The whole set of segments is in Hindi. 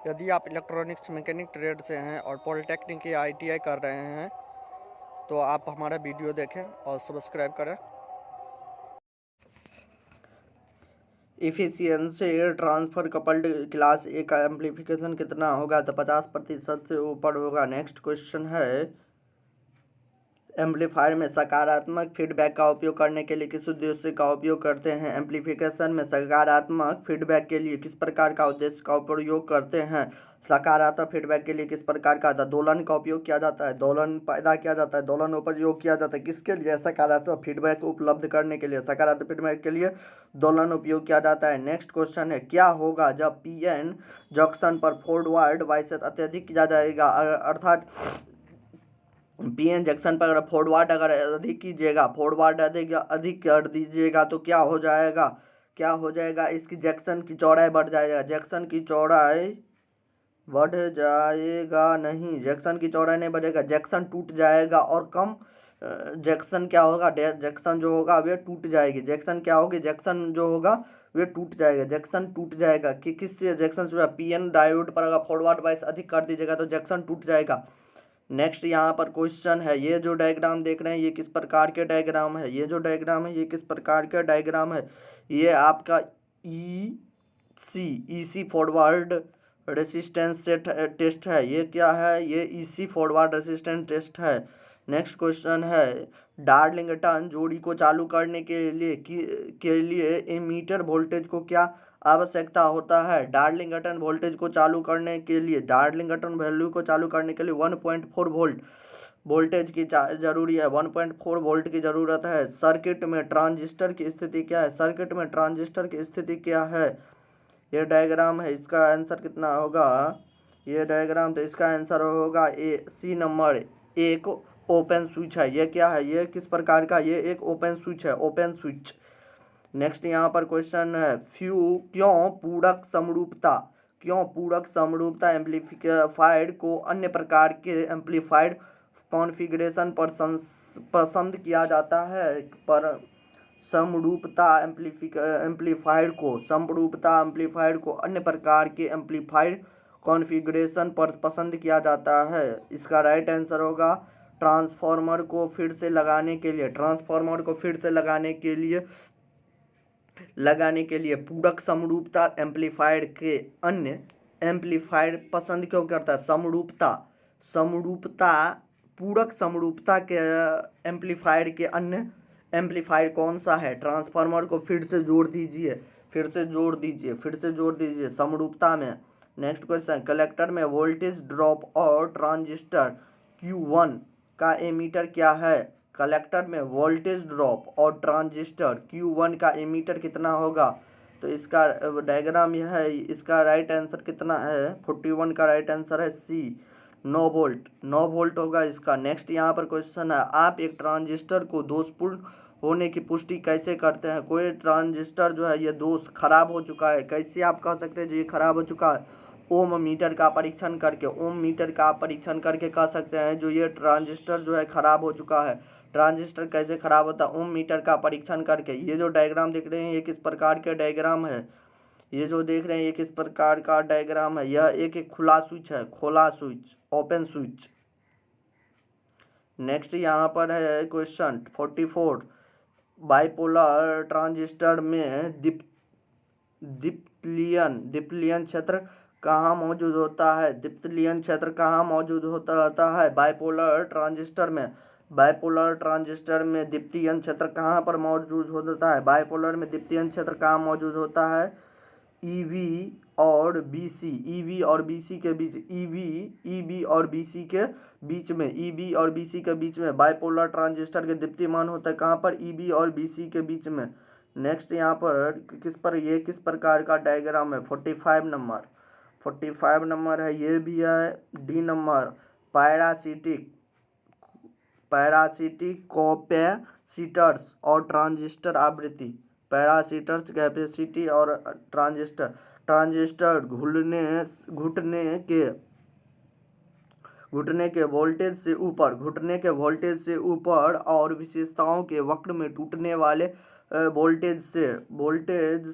यदि आप इलेक्ट्रॉनिक्स मैकेनिक ट्रेड से हैं और पॉलिटेक्निक या ITI कर रहे हैं तो आप हमारा वीडियो देखें और सब्सक्राइब करें। इफिशियंसी ट्रांसफर कपल्ड क्लास ए का एम्पलीफिकेशन कितना होगा? तो 50% से ऊपर होगा। नेक्स्ट क्वेश्चन है, एम्पलीफायर में सकारात्मक फीडबैक का उपयोग करने के लिए किस उद्देश्य का उपयोग करते हैं? एम्पलीफिकेशन में सकारात्मक फीडबैक के लिए किस प्रकार का उद्देश्य का उपयोग करते हैं? सकारात्मक फीडबैक के लिए किस प्रकार का दोलन का उपयोग किया जाता है, दोलन पैदा किया जाता है, दोलन उपयोग किया जाता है किसके लिए? सकारात्मक फीडबैक उपलब्ध करने के लिए, सकारात्मक फीडबैक के लिए दोलन उपयोग किया जाता है। नेक्स्ट क्वेश्चन है, क्या होगा जब PN जंक्शन पर फॉरवर्ड बायस अत्यधिक किया जाएगा? अर्थात PN जंक्शन पर अगर फॉरवर्ड अधिक कीजिएगा, फॉरवर्ड अधिक कर दीजिएगा तो क्या हो जाएगा? इसकी जंक्शन की चौड़ाई बढ़ जाएगा। जंक्शन की चौड़ाई बढ़ जाएगा नहीं, जंक्शन की चौड़ाई नहीं बढ़ेगा, जंक्शन टूट जाएगा और कम जंक्शन क्या होगा? जंक्शन जो होगा वे टूट जाएगी। जंक्शन क्या होगी? जंक्शन जो होगा वे टूट जाएगा। जंक्शन टूट जाएगा कि किससे? जंक्शन से PN डायोड पर अगर फॉरवर्ड बायस अधिक कर दीजिएगा तो जंक्शन टूट जाएगा। नेक्स्ट यहाँ पर क्वेश्चन है, ये जो डायग्राम देख रहे हैं ये किस प्रकार के डायग्राम है? ये जो डायग्राम है ये किस प्रकार के डायग्राम है? ये आपका EC forward resistance set test है। ये क्या है? ये EC फॉरवर्ड रेसिस्टेंस टेस्ट है। नेक्स्ट क्वेश्चन है, डार्लिंगटन जोड़ी को चालू करने के लिए एमीटर वोल्टेज को क्या आवश्यकता होता है? डार्लिंगटन वोल्टेज को चालू करने के लिए, डार्लिंगटन वैल्यू को चालू करने के लिए 1.4 वोल्ट वोल्टेज की जरूरी है, 1.4 वोल्ट की ज़रूरत है। सर्किट में ट्रांजिस्टर की स्थिति क्या है? सर्किट में ट्रांजिस्टर की स्थिति क्या है? ये डायग्राम है, इसका आंसर कितना होगा? ये डायग्राम, तो इसका आंसर होगा C नंबर। एक ओपन स्विच है। ये क्या है? ये किस प्रकार का? ये एक ओपन स्विच है, ओपन स्विच। नेक्स्ट यहाँ पर क्वेश्चन है, क्यों पूरक समरूपता एम्पलीफायर को अन्य प्रकार के एम्पलीफायर कॉन्फ़िगरेशन पर पसंद किया जाता है? पर समरूपता एम्पलीफायर को अन्य प्रकार के एम्पलीफायर कॉन्फ़िगरेशन पर पसंद किया जाता है। इसका राइट आंसर होगा ट्रांसफार्मर को फिर से लगाने के लिए पूरक समरूपता एम्पलीफायर के अन्य एम्पलीफायर पसंद क्यों करता है? समरूपता पूरक समरूपता के एम्पलीफायर के अन्य एम्पलीफायर कौन सा है? ट्रांसफार्मर को फिर से जोड़ दीजिए समरूपता में। नेक्स्ट क्वेश्चन, कलेक्टर में वोल्टेज ड्रॉप और ट्रांजिस्टर Q1 का एमीटर क्या है? कलेक्टर में वोल्टेज ड्रॉप और ट्रांजिस्टर Q1 का एमीटर कितना होगा? तो इसका डायग्राम यह है। इसका राइट आंसर कितना है? 41 का राइट आंसर है C, 9 वोल्ट होगा इसका। नेक्स्ट यहाँ पर क्वेश्चन है, आप एक ट्रांजिस्टर को दोषपूर्ण होने की पुष्टि कैसे करते हैं? कोई ट्रांजिस्टर जो है ये दोष खराब हो चुका है, कैसे आप कह सकते हैं जो ये खराब हो चुका है? ओम मीटर का परीक्षण करके कह सकते हैं जो ये ट्रांजिस्टर जो है खराब हो चुका है। ट्रांजिस्टर कैसे खराब होता है? ओम मीटर का परीक्षण करके। ये जो डायग्राम देख रहे हैं ये किस प्रकार के डायग्राम है? ये जो देख रहे हैं ये किस प्रकार का डायग्राम है? यह एक खुला स्विच है, ओपन स्विच। नेक्स्ट यहाँ पर है क्वेश्चन 44, बाइपोलर ट्रांजिस्टर में डिप्लीशन क्षेत्र कहाँ मौजूद होता है? डिप्लीशन क्षेत्र कहाँ मौजूद होता है? बाइपोलर ट्रांजिस्टर में डिप्लीशन क्षेत्र कहाँ पर मौजूद होता है? बाइपोलर में डिप्लीशन क्षेत्र कहाँ मौजूद होता है? EV और BC के बीच में बाइपोलर ट्रांजिस्टर के दीप्तिमान होता है। कहाँ पर? EB और BC के बीच में। नेक्स्ट यहाँ पर किस प्रकार का डायग्राम है? 45 नंबर है, ये भी है। D नंबर, पैरासिटिक कैपेसिटर्स और ट्रांजिस्टर आवृत्ति। पैरासिटर्स, कैपेसिटी और ट्रांजिस्टर घुटने के वोल्टेज से ऊपर और विशेषताओं के वक्र में टूटने वाले वोल्टेज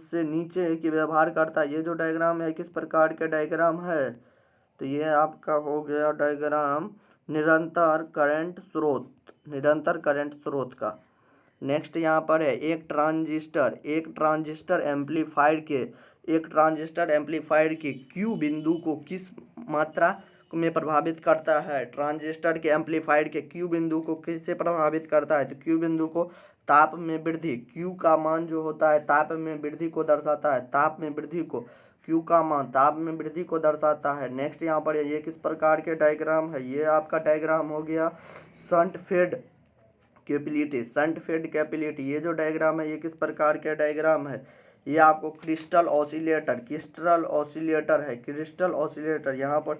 से नीचे की व्यवहार करता है। ये जो डायग्राम है किस प्रकार का डायग्राम है? तो ये आपका हो गया डायग्राम निरंतर करंट स्रोत का। नेक्स्ट यहाँ पर है एक ट्रांजिस्टर एम्पलीफायर के क्यू बिंदु को किस मात्रा में प्रभावित करता है? ट्रांजिस्टर के एम्पलीफायर के क्यू बिंदु को किससे प्रभावित करता है? तो क्यू बिंदु को ताप में वृद्धि, क्यू का मान जो होता है ताप में वृद्धि को दर्शाता है, क्यू का मान ताप में वृद्धि को दर्शाता है। नेक्स्ट यहाँ पर ये किस प्रकार के डायग्राम है? ये आपका डायग्राम हो गया शंट फेड कैपेसिटी। ये जो डायग्राम है ये किस प्रकार के डायग्राम है? ये आपको क्रिस्टल ऑसिलेटर यहाँ पर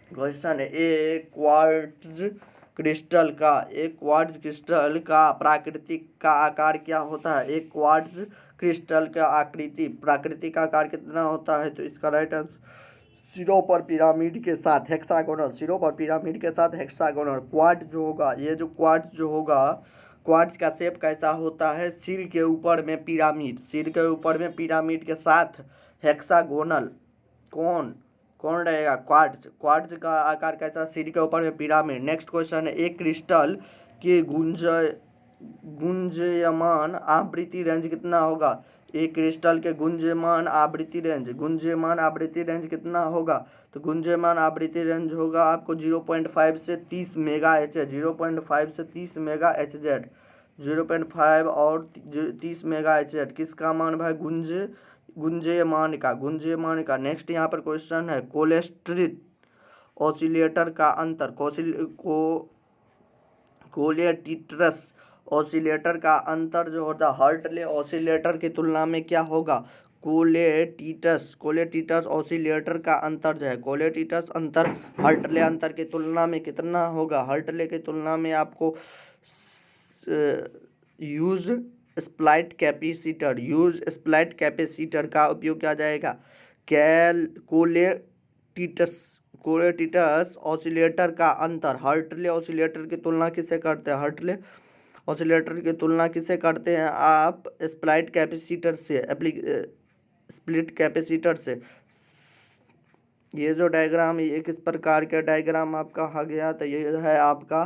क्वेश्चन है। एक क्वार्ट्ज क्रिस्टल का प्राकृतिक का आकार क्या होता है? एक क्वार्ट्ज क्रिस्टल का प्राकृतिक आकार कितना होता है? तो इसका राइट आंसर सिरों पर पिरामिड के साथ हेक्सागोनल। क्वार्ट्ज जो होगा, ये जो क्वार्ट्ज जो होगा, क्वार्ट्ज का शेप कैसा होता है? सिर के ऊपर में पिरामिड के साथ हेक्सागोनल। कौन रहेगा? क्वार्ट्ज का आकार कैसा? सिर के ऊपर में पिरामिड। नेक्स्ट क्वेश्चन है एक क्रिस्टल की गुंजयमान आवृत्ति रेंज कितना होगा? एक क्रिस्टल के गुंजयमान आवृत्ति रेंज कितना होगा? तो गुंजयमान आवृत्ति रेंज होगा आपको 0.5 से 30 मेगा एचजेड, 0.5 और 30 मेगा एचजेड। किसका मान भाई? गुंजयमान का। नेक्स्ट यहाँ पर क्वेश्चन है कोलेस्ट्रिट ऑसिलेटर का अंतर, कोलेटिट्रस ऑसिलेटर का अंतर जो होता है हर्टले ऑसिलेटर की तुलना में क्या होगा? कोलेटिटस ऑसिलेटर का अंतर जो है, कोलेटिटस अंतर हर्टले अंतर की तुलना में कितना होगा? हर्टले की तुलना में आपको यूज स्प्लाइट कैपेसिटर का उपयोग किया जाएगा। कोलेटिटस ऑसिलेटर का अंतर हर्टले ऑसिलेटर की तुलना किससे करते हैं? आप स्प्लिट कैपेसिटर से। ये जो डायग्राम है ये किस प्रकार का डायग्राम आपका आ गया? तो ये है आपका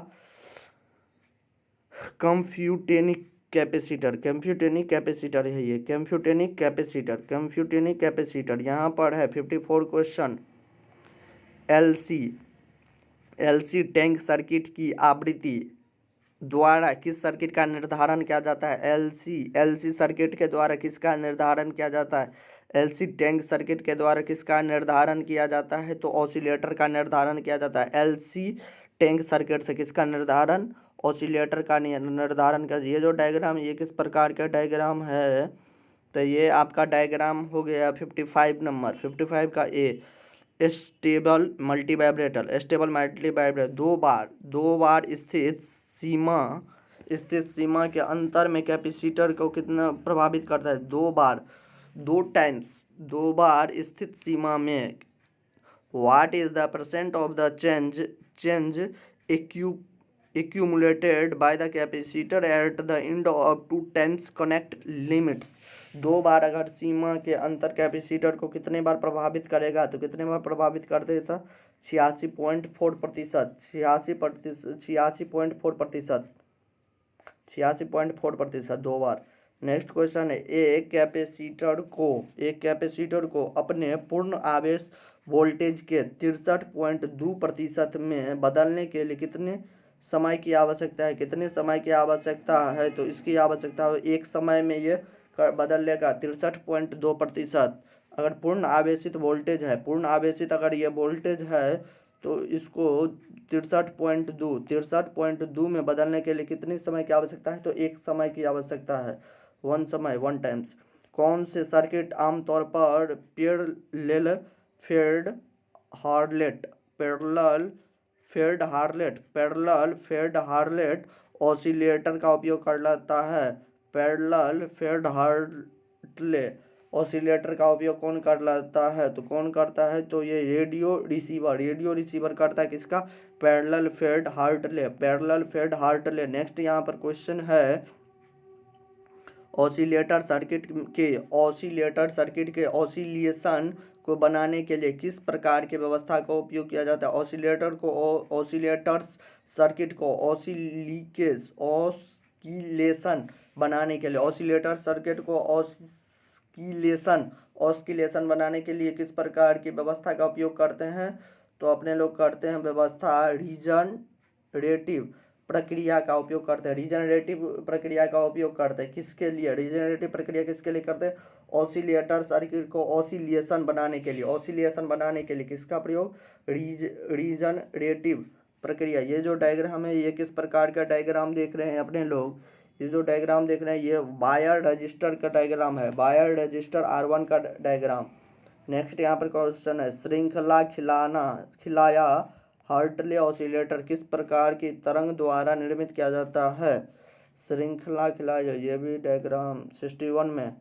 कंप्यूटेनिक कैपेसिटर है। ये कंप्यूटेनिक कैपेसिटर यहाँ पर है 54 क्वेश्चन। एलसी टैंक सर्किट की आवृत्ति द्वारा किस सर्किट का निर्धारण किया जाता है? एलसी सर्किट के द्वारा किसका निर्धारण किया जाता है? एलसी टैंक सर्किट के द्वारा किसका निर्धारण किया जाता है? तो ऑसिलेटर का निर्धारण किया जाता है। एलसी टैंक सर्किट से किसका निर्धारण? ऑसिलेटर का निर्धारण कर। ये जो डायग्राम ये किस प्रकार का डायग्राम है? तो ये आपका डायग्राम हो गया 55 नंबर। 55 का ए स्टेबल मल्टीवाइब्रेटर दो बार स्थित सीमा के अंतर में कैपेसिटर को कितना प्रभावित करता है? दो बार स्थित सीमा में। What is the percent of the change accumulated by the capacitor at the end of 2 times connect limits? दो बार अगर सीमा के अंतर कैपेसिटर को कितने बार प्रभावित करेगा? तो कितने बार प्रभावित कर देता? 86.4%। दो बार। नेक्स्ट क्वेश्चन है एक कैपेसिटर को अपने पूर्ण आवेश वोल्टेज के 63.2% में बदलने के लिए कितने समय की आवश्यकता है? तो इसकी आवश्यकता है एक समय में ये बदल लेगा 63.2%। अगर पूर्ण आवेशित अगर ये वोल्टेज है तो इसको 63.2 में बदलने के लिए कितने समय की आवश्यकता है? तो एक समय की आवश्यकता है, वन टाइम्स। कौन से सर्किट आमतौर पर पैरेलल फेड हार्लेट ऑसिलेटर का उपयोग कर लेता है? पैरेलल फेड हार्ले ऑसिलेटर का उपयोग कौन कर लेता है? तो कौन करता है? तो ये रेडियो रिसीवर करता है। किसका? Parallel fade Hartley. नेक्स्ट यहाँ पर क्वेश्चन है ऑसिलेटर सर्किट के ऑसिलेशन को बनाने के लिए किस प्रकार की व्यवस्था का उपयोग किया जाता है? ऑसिलेटर्स सर्किट को ऑस्किलेशन बनाने के लिए ऑस्किलेशन बनाने के लिए किस प्रकार की व्यवस्था का उपयोग करते हैं? तो अपने लोग करते हैं व्यवस्था रीजनरेटिव प्रक्रिया का उपयोग करते हैं। रीजनरेटिव प्रक्रिया का उपयोग करते हैं किसके लिए? रीजनरेटिव प्रक्रिया किसके लिए करते हैं? ऑसिलेटर सर्किट को ऑसिलेशन बनाने के लिए किसका प्रयोग? रीजनरेटिव प्रक्रिया। ये जो डायग्राम है ये किस प्रकार का डायग्राम देख रहे हैं अपने लोग? ये जो डायग्राम देख रहे हैं ये वायर रजिस्टर का डायग्राम है, वायर रजिस्टर R1 का डायग्राम। नेक्स्ट यहाँ पर क्वेश्चन है, श्रृंखला खिलाया हार्टले ऑसिलेटर किस प्रकार की तरंग द्वारा निर्मित किया जाता है? श्रृंखला खिलाया, ये भी डायग्राम 61 में,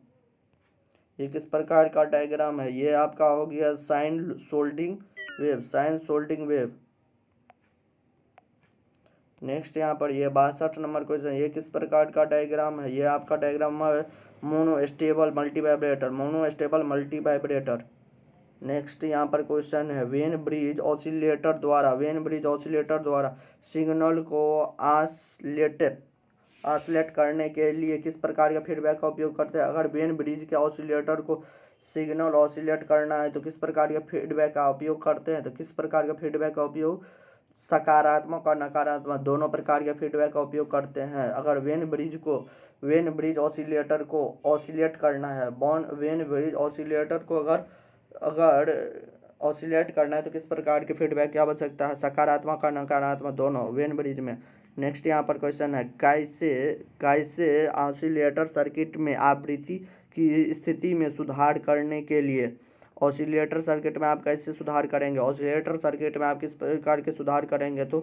ये किस प्रकार का डायग्राम है? ये आपका हो गया साइन सोल्डिंग वेव। नेक्स्ट यहाँ पर ये 62 नंबर क्वेश्चन, ये किस प्रकार का डायग्राम है? ये आपका डायग्राम है मोनोस्टेबल मल्टीवाइब्रेटर। नेक्स्ट यहाँ पर क्वेश्चन है, वेन ब्रिज ऑसिलेटर द्वारा सिग्नल को आसलेट करने के लिए किस प्रकार के फीडबैक का उपयोग करते हैं? अगर वेन ब्रिज के ऑसिलेटर को सिग्नल ऑसिलेट करना है तो किस प्रकार के फीडबैक का उपयोग करते हैं? तो किस प्रकार के फीडबैक का उपयोग? सकारात्मक और नकारात्मक दोनों प्रकार के फीडबैक का उपयोग करते हैं। अगर वेन ब्रिज ऑसिलेटर को ऑसिलेट करना है, वेन ब्रिज ऑसिलेटर को अगर ऑसिलेट करना है तो किस प्रकार के फीडबैक की आवश्यकता है? सकारात्मक और नकारात्मक दोनों वेन ब्रिज में। नेक्स्ट यहाँ पर क्वेश्चन है, कैसे ऑसिलेटर सर्किट में आवृत्ति की स्थिति में सुधार करने के लिए ऑसिलेटर सर्किट में आप कैसे सुधार करेंगे? ऑसिलेटर सर्किट में आप किस प्रकार के सुधार करेंगे? तो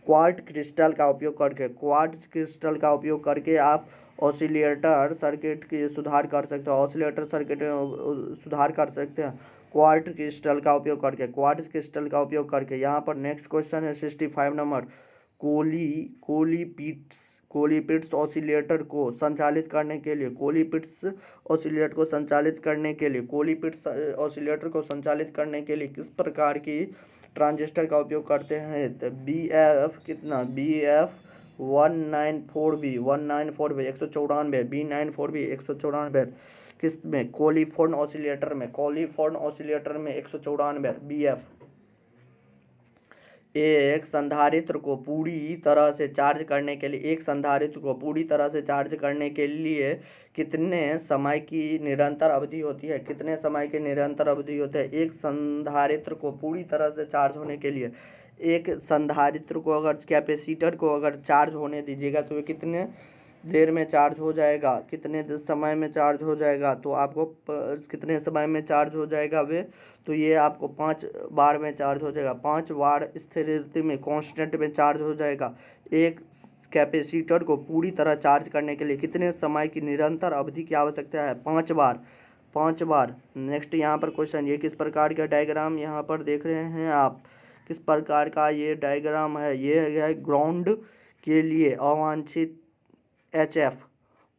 क्वार्ट्ज क्रिस्टल का उपयोग करके आप ऑसिलेटर सर्किट की सुधार कर सकते हो। ऑसिलेटर सर्किट में सुधार कर सकते हैं क्वार्ट्ज क्रिस्टल का उपयोग करके। यहाँ पर नेक्स्ट क्वेश्चन है 65 नंबर, कोलीपिट्स ऑसिलेटर को संचालित करने के लिए कोलीपिट्स ऑसिलेटर को संचालित करने के लिए किस प्रकार की ट्रांजिस्टर का उपयोग करते हैं? तो BF 194B 194B किस में? कोलिफोर्म ऑसिलेटर में 194 BF। एक संधारित्र को पूरी तरह से चार्ज करने के लिए कितने समय की निरंतर अवधि होती है? एक संधारित्र को पूरी तरह से चार्ज होने के लिए, एक संधारित्र को अगर कैपेसिटर को अगर चार्ज होने दीजिएगा तो ये कितने देर में चार्ज हो जाएगा? कितने समय में चार्ज हो जाएगा? तो आपको कितने समय में चार्ज हो जाएगा वे? तो ये आपको 5 बार में चार्ज हो जाएगा। 5 बार स्थिर स्थिति में कांस्टेंट में चार्ज हो जाएगा। एक कैपेसिटर को पूरी तरह चार्ज करने के लिए कितने समय की निरंतर अवधि की आवश्यकता है? 5 बार। नेक्स्ट यहाँ पर क्वेश्चन, ये किस प्रकार का डायग्राम यहाँ पर देख रहे हैं आप? किस प्रकार का ये डायग्राम है? ये है ग्राउंड के लिए अवांछित HF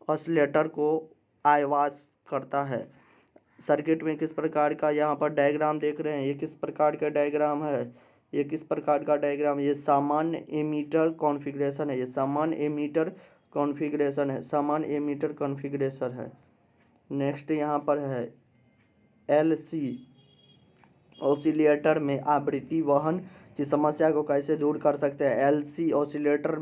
ऑसिलेटर को आवाज़ करता है। सर्किट में किस प्रकार का यहाँ पर डायग्राम देख रहे हैं? ये किस प्रकार का डायग्राम है? ये सामान्य एमीटर कॉन्फ़िगरेशन है। नेक्स्ट यहाँ पर है LC ऑसिलेटर में आवृत्ति वहन की समस्या को कैसे दूर कर सकते हैं? LC ऑसिलेटर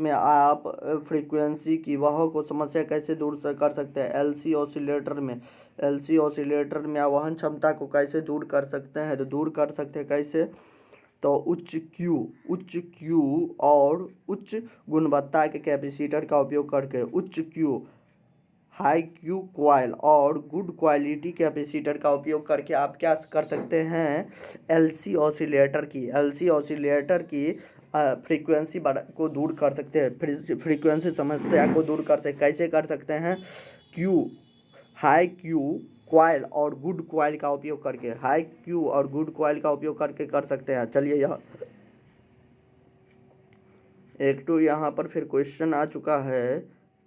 आप फ्रीक्वेंसी की वह को समस्या कैसे दूर कर सकते हैं? LC ऑसिलेटर में वहन क्षमता को कैसे दूर कर सकते हैं? तो दूर कर सकते हैं कैसे? तो उच्च Q और उच्च गुणवत्ता के कैपेसिटर का उपयोग करके, हाई क्यू कॉइल और गुड क्वालिटी कैपेसिटर का उपयोग करके आप क्या कर सकते हैं? LC ऑसिलेटर की फ्रीक्वेंसी को दूर कर सकते हैं, फ्रीक्वेंसी समस्या को दूर करते हैं। कैसे कर सकते हैं? हाई क्यू कॉइल और गुड कॉइल का उपयोग करके, कर सकते हैं। चलिए यहाँ एक तो यहाँ पर फिर क्वेश्चन आ चुका है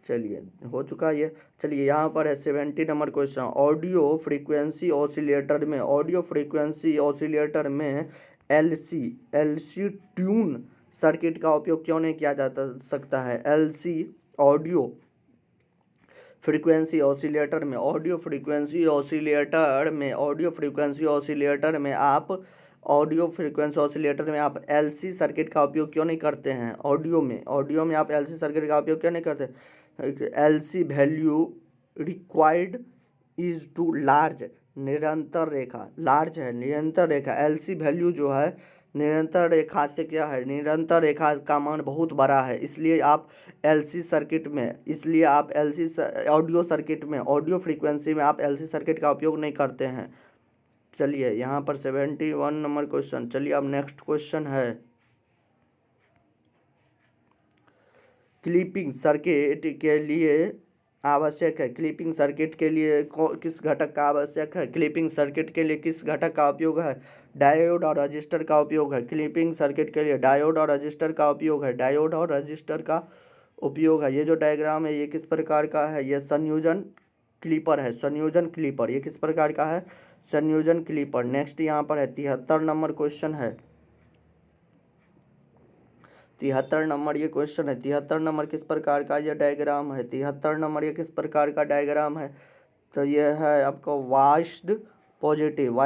चलिए हो चुका ये। चलिए यहाँ पर है 70 number question. Audio frequency oscillator में एलसी ट्यून सर्किट का उपयोग क्यों नहीं किया जा सकता है? एलसी ऑडियो फ्रीक्वेंसी ऑसिलेटर में ऑडियो फ्रीक्वेंसी आप एलसी सर्किट का उपयोग क्यों नहीं करते हैं? ऑडियो में आप एलसी सर्किट का उपयोग क्यों नहीं करते? LC value required is too large, निरंतर रेखा लार्ज है, निरंतर रेखा एलसी वैल्यू जो है निरंतर रेखा से क्या है, निरंतर रेखा का मान बहुत बड़ा है, इसलिए आप एलसी ऑडियो सर्किट में ऑडियो फ्रीक्वेंसी में आप एलसी सर्किट का उपयोग नहीं करते हैं। चलिए यहाँ पर 71 नंबर क्वेश्चन। चलिए अब नेक्स्ट क्वेश्चन है क्लिपिंग सर्किट के लिए आवश्यक है। क्लिपिंग सर्किट के लिए किस घटक का आवश्यक है? क्लिपिंग सर्किट के लिए किस घटक का उपयोग है? डायोड और रजिस्टर का उपयोग है। क्लिपिंग सर्किट के लिए डायोड और रजिस्टर का उपयोग है। ये जो डायग्राम है ये किस प्रकार का है? ये संयोजन क्लिपर है। ये किस प्रकार का है? संयोजन क्लिपर। नेक्स्ट यहाँ पर है 73 नंबर क्वेश्चन है। 73 नंबर ये क्वेश्चन है। 73 नंबर किस प्रकार का ये डायग्राम है? 73 नंबर ये किस प्रकार का डायग्राम है? तो ये है आपका वाइस्ट पॉजिटिव।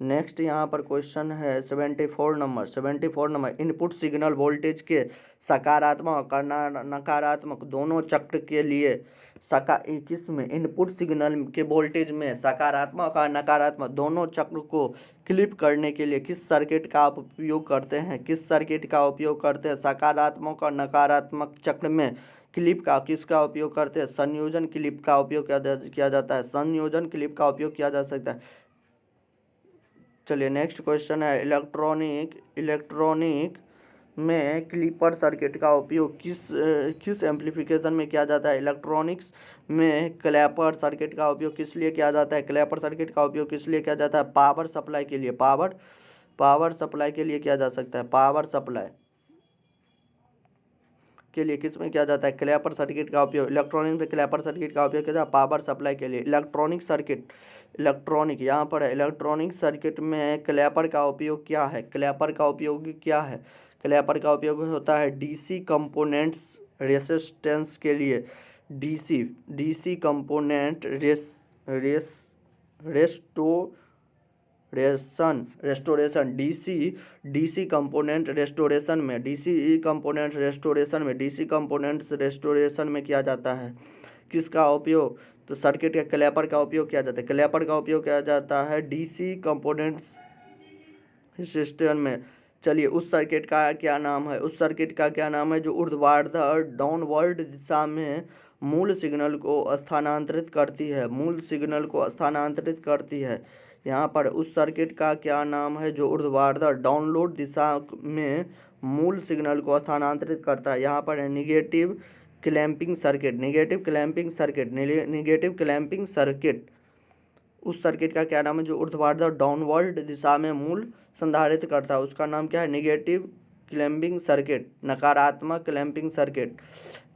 नेक्स्ट यहाँ पर क्वेश्चन है 74 नंबर। इनपुट सिग्नल वोल्टेज के सकारात्मक और नकारात्मक दोनों चक्र के लिए इनपुट सिग्नल के वोल्टेज में सकारात्मक और नकारात्मक दोनों चक्र को क्लिप करने के लिए किस सर्किट का आप उपयोग करते हैं? सकारात्मक और नकारात्मक चक्र में क्लिप का किसका उपयोग करते हैं? संयोजन क्लिप का उपयोग किया जाता है। संयोजन क्लिप का उपयोग किया जा सकता है। चलिए नेक्स्ट क्वेश्चन है इलेक्ट्रॉनिक में क्लिपर सर्किट का उपयोग किस एम्प्लीफिकेशन में किया जाता है? इलेक्ट्रॉनिक्स में क्लैपर सर्किट का उपयोग किस लिए किया जाता है? पावर सप्लाई के लिए किया जा सकता है। पावर सप्लाई के लिए किस में किया जाता है? क्लैपर सर्किट का उपयोग। इलेक्ट्रॉनिक में क्लैपर सर्किट का उपयोग किया जाता है पावर सप्लाई के लिए। यहाँ पर है इलेक्ट्रॉनिक सर्किट में क्लैपर का उपयोग क्या है? क्लैपर का उपयोग होता है डीसी कंपोनेंट्स रेसिस्टेंस के लिए। DC component restoration DC component restoration में किया जाता है। किसका उपयोग? तो सर्किट के क्लैपर का उपयोग किया जाता है डीसी कंपोनेंट्स सिस्टम में। चलिए उस सर्किट का क्या नाम है? जो ऊर्ध्वाधर डाउनवर्ड दिशा में मूल सिग्नल को स्थानांतरित करती है। यहाँ पर उस सर्किट का क्या नाम है जो ऊर्ध्वाधर डाउनलोड दिशा में मूल सिग्नल को स्थानांतरित करता है? यहाँ पर है निगेटिव क्लैंपिंग सर्किट। उस सर्किट का क्या नाम है जो ऊर्ध्वाधर डाउनवर्ड दिशा में मूल संधारित करता है? उसका नाम क्या है? निगेटिव क्लैंपिंग सर्किट, नकारात्मक क्लैंपिंग सर्किट।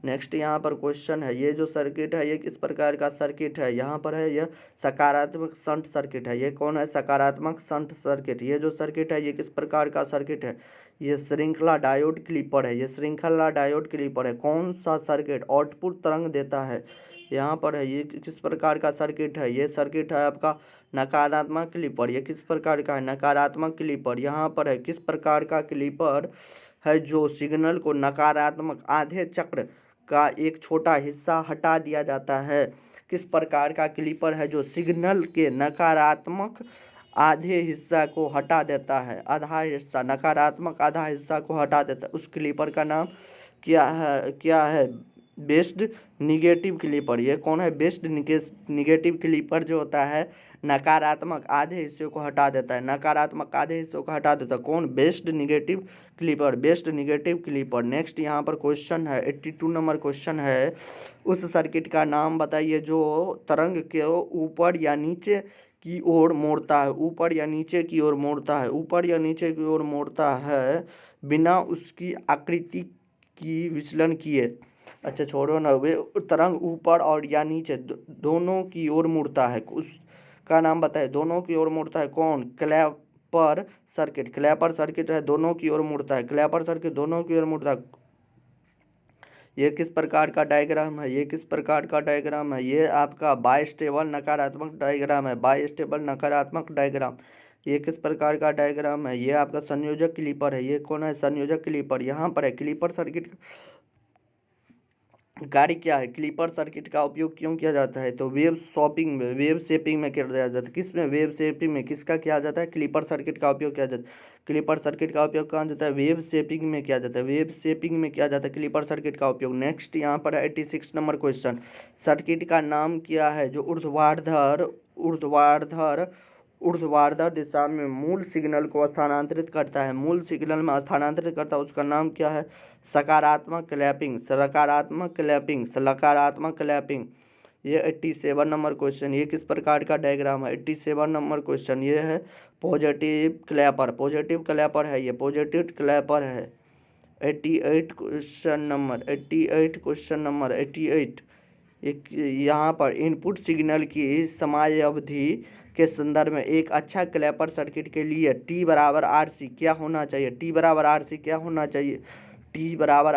नेक्स्ट यहाँ पर क्वेश्चन है ये जो सर्किट है ये किस प्रकार का सर्किट है? यहाँ पर है यह सकारात्मक शंट सर्किट है। ये कौन है? सकारात्मक शंट सर्किट। ये जो सर्किट है ये किस प्रकार का सर्किट है? ये श्रृंखला डायोड क्लिपर है। कौन सा सर्किट आउटपुट तरंग देता है? यहाँ पर है ये किस प्रकार का सर्किट है? ये सर्किट है आपका नकारात्मक क्लिपर। ये किस प्रकार का है? नकारात्मक क्लिपर। यहाँ पर है किस प्रकार का क्लिपर है जो सिग्नल को नकारात्मक आधे चक्र का एक छोटा हिस्सा हटा दिया जाता है? किस प्रकार का क्लिपर है जो सिग्नल के नकारात्मक आधे हिस्सा को हटा देता है? नकारात्मक आधा हिस्सा को हटा देता है। उस क्लिपर का नाम क्या है? Based negative clipper. ये कौन है? बेस्ड निगेटिव क्लिपर जो होता है नकारात्मक आधे हिस्से को हटा देता है। कौन? Based negative clipper. नेक्स्ट यहाँ पर क्वेश्चन है 82 नंबर क्वेश्चन है। उस सर्किट का नाम बताइए जो तरंग के ऊपर या नीचे की ओर मोड़ता है बिना उसकी आकृति की विचलन किए। अच्छा छोड़ो ना, वे तरंग ऊपर और या नीचे दोनों की ओर मुड़ता है, उसका नाम बताए। दोनों की ओर मुड़ता है कौन? Clapper circuit. क्लैपर सर्किट है दोनों की ओर मुड़ता है, क्लैपर सर्किट दोनों की ओर मुड़ता है। ये किस प्रकार का डायग्राम है? ये किस प्रकार का डायग्राम है? ये आपका बाइस्टेबल नकारात्मक डायग्राम है, बाइस्टेबल नकारात्मक डायग्राम। ये किस प्रकार का डायग्राम है? ये आपका संयोजक क्लीपर है। ये कौन है? संयोजक क्लीपर। यहाँ पर है क्लीपर सर्किट कार्य क्या है? क्लीपर सर्किट का उपयोग क्यों किया जाता है? तो वेव शेपिंग में किया जाता है। किस में? वेव शेपिंग में। किसका किया जाता है? क्लीपर सर्किट का उपयोग किया जाता है। क्लीपर सर्किट का उपयोग कहाँ जाता है? वेव शेपिंग में किया जाता है। वेव शेपिंग में किया जाता है क्लीपर सर्किट का उपयोग। नेक्स्ट यहाँ पर 86 नंबर क्वेश्चन, सर्किट का नाम क्या है जो ऊर्ध्वाधर दिशा में मूल सिग्नल को स्थानांतरित करता है? मूल सिग्नल में स्थानांतरित करता है, उसका नाम क्या है? सकारात्मक क्लैपिंग, सकारात्मक क्लैपिंग, सकारात्मक क्लैपिंग। ये 87 नंबर क्वेश्चन। ये किस प्रकार का डायग्राम है? 87 नंबर क्वेश्चन ये है पॉजिटिव क्लैपर। पॉजिटिव क्लैपर है, ये पॉजिटिव क्लैपर है। 88 क्वेश्चन नंबर 88 एक यहाँ पर इनपुट सिग्नल की समयावधि के संदर्भ में एक अच्छा क्लैपर सर्किट के लिए T बराबर RC क्या होना चाहिए? T बराबर RC क्या होना चाहिए? T बराबर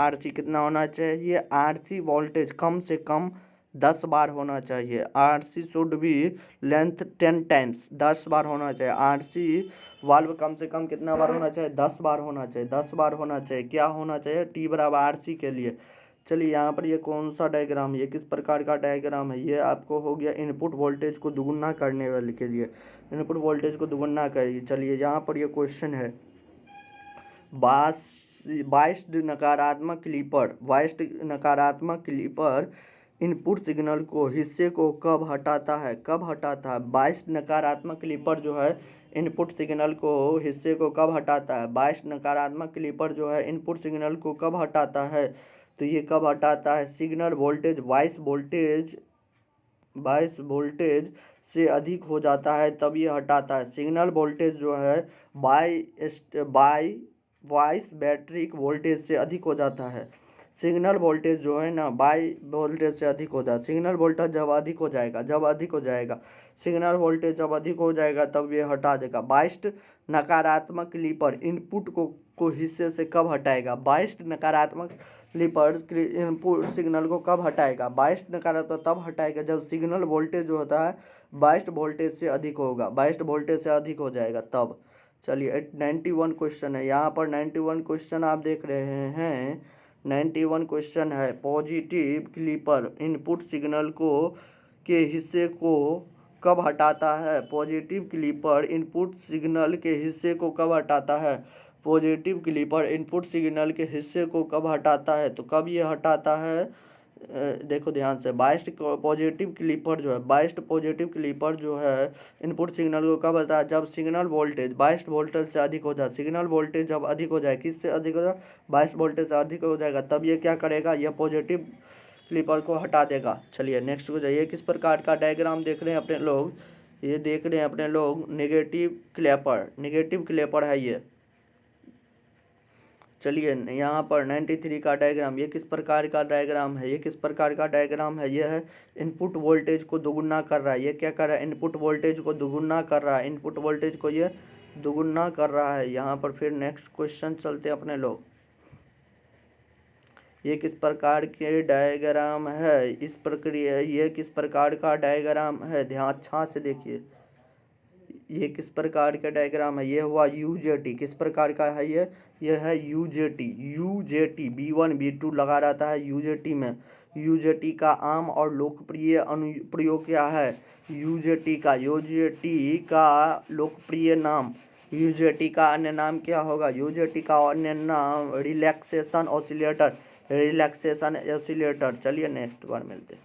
RC कितना होना चाहिए? RC वोल्टेज कम से कम 10 बार होना चाहिए। RC should be length 10 times, 10 बार होना चाहिए। RC वाल्व कम से कम कितना बार होना चाहिए? 10 बार होना चाहिए, 10 बार होना चाहिए। क्या होना चाहिए? T बराबर RC के लिए। चलिए यहाँ पर ये कौन सा डायग्राम है? ये किस प्रकार का डायग्राम है? ये आपको हो गया इनपुट वोल्टेज को दुगुना करने वाले के लिए, इनपुट वोल्टेज को दुगुना करिए। चलिए यहाँ पर ये क्वेश्चन है, बाइस्ड नकारात्मक क्लीपर इनपुट सिग्नल को हिस्से को कब हटाता है? कब हटाता है? बाइस्ड नकारात्मक क्लीपर जो है इनपुट सिग्नल को हिस्से को कब हटाता है? बाइस्ड नकारात्मक क्लीपर जो है इनपुट सिग्नल को कब हटाता है? तो ये कब हटाता है? सिग्नल वोल्टेज बाइस वोल्टेज से अधिक हो जाता है तब ये हटाता है। सिग्नल वोल्टेज जो है बाइस बैटरिक वोल्टेज से अधिक हो जाता है। सिग्नल वोल्टेज जो है ना बाई वोल्टेज से अधिक हो जाता है। सिग्नल वोल्टेज जब अधिक हो जाएगा सिग्नल वोल्टेज जब अधिक हो जाएगा तब ये हटा देगा। बाइस्ड नकारात्मक क्लीपर इनपुट को हिस्से से कब हटाएगा? बाइस्ड नकारात्मक क्लीपर इनपुट सिग्नल को कब हटाएगा? बाइस्ड नकारात्मक तब हटाएगा जब सिग्नल वोल्टेज जो होता है बाइस्ड वोल्टेज से अधिक होगा, बाइस्ड वोल्टेज से अधिक हो जाएगा तब। चलिए 91 क्वेश्चन है। यहाँ पर 91 क्वेश्चन आप देख रहे हैं। 91 क्वेश्चन है, पॉजिटिव क्लीपर इनपुट सिग्नल के हिस्से को कब हटाता है? पॉजिटिव क्लीपर इनपुट सिग्नल के हिस्से को कब हटाता है? पॉजिटिव क्लीपर इनपुट सिग्नल के हिस्से को कब हटाता है? तो कब ये हटाता है? देखो ध्यान से, बाइस्ड पॉजिटिव क्लीपर जो है इनपुट सिग्नल को कब हटाता है? जब सिग्नल वोल्टेज बाइस्ड वोल्टेज से अधिक हो जाए। सिग्नल वोल्टेज जब अधिक हो जाए, किससे अधिक हो जाए? बाइस्ड वोल्टेज से अधिक हो जाएगा तब ये क्या करेगा? यह पॉजिटिव क्लीपर को हटा देगा। चलिए नेक्स्ट हो जाइए। किस प्रकार का डायग्राम देख रहे हैं अपने लोग? ये देख रहे हैं अपने लोग नेगेटिव क्लैपर है ये। चलिए यहाँ पर 93 का डायग्राम, ये किस प्रकार का डायग्राम है? ये है इनपुट वोल्टेज को दुगुना कर रहा है। ये क्या कर रहा है? इनपुट वोल्टेज को दुगुना कर रहा है, इनपुट वोल्टेज को ये दुगुना कर रहा है। यहाँ पर फिर नेक्स्ट क्वेश्चन चलते अपने लोग। ये किस प्रकार के डायग्राम है? इस प्रक्रिया ये किस प्रकार का डायग्राम है? ध्यान अच्छा से देखिए, ये किस प्रकार का डायग्राम है? ये हुआ UJT। किस प्रकार का है ये है UJT B1 B2 लगा रहता है UJT में। UJT का आम और लोकप्रिय अनुप्रयोग क्या है? UJT का लोकप्रिय नाम, UJT का अन्य नाम क्या होगा? UJT का अन्य नाम रिलैक्सेशन ऑसिलेटर। चलिए नेक्स्ट बार मिलते हैं।